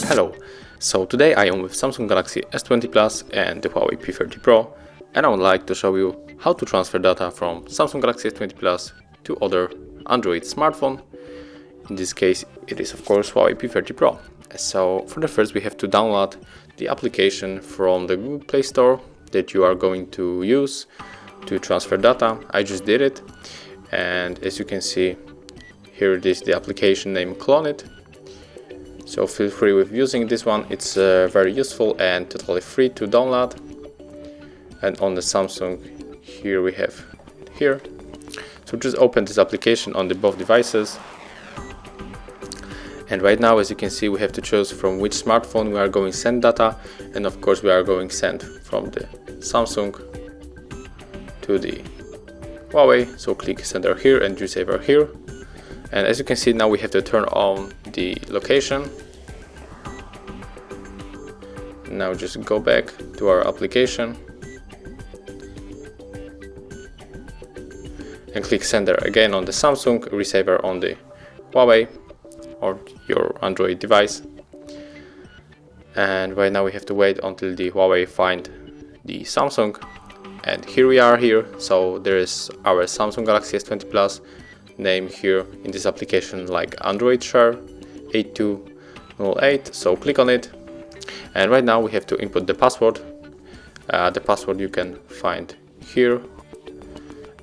Hello, so today I am with Samsung Galaxy S20 Plus and the Huawei P30 Pro, and I would like to show you how to transfer data from Samsung Galaxy S20 Plus to other Android smartphone. In this case it is of course Huawei P30 Pro. So for the first we have to download the application from the Google Play Store that you are going to use to transfer data. I just did it, and as you can see here it is the application named Clone It. So feel free with using this one, it's very useful and totally free to download. And on the Samsung here we have here. So just open this application on the both devices. And right now, as you can see, we have to choose from which smartphone we are going to send data, and of course we are going to send from the Samsung to the Huawei. So click sender here and receiver here. And as you can see now we have to turn on the location. Now just go back to our application and click sender again on the Samsung, receiver on the Huawei or your Android device. And right now we have to wait until the Huawei find the Samsung, and here we are here. So there is our Samsung Galaxy S20 Plus name here in this application like Android Share 8208. So click on it, and right now we have to input the password. The password you can find here,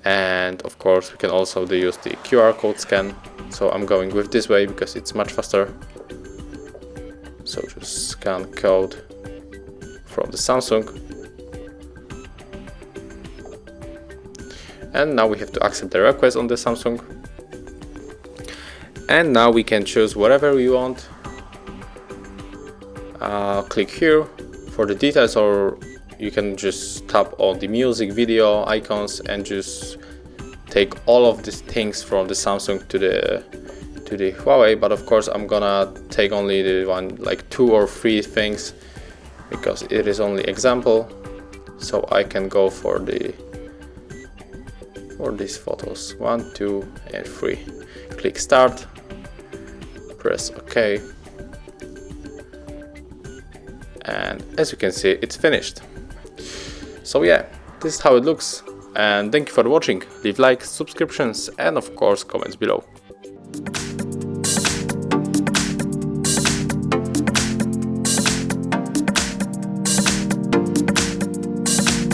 and of course we can also use the QR code scan. So I'm going with this way because it's much faster. So just scan code from the Samsung, and now we have to accept the request on the Samsung. And now we can choose whatever we want. Click here for the details, or you can just tap on the music, video icons and just take all of these things from the Samsung to the Huawei. But of course I'm gonna take only the one, like 2 or 3 things, because it is only example. So I can go for these photos 1, 2 and 3. Click start, press OK, and as you can see it's finished. So yeah, this is how it looks, and thank you for watching. Leave likes, subscriptions and of course comments below.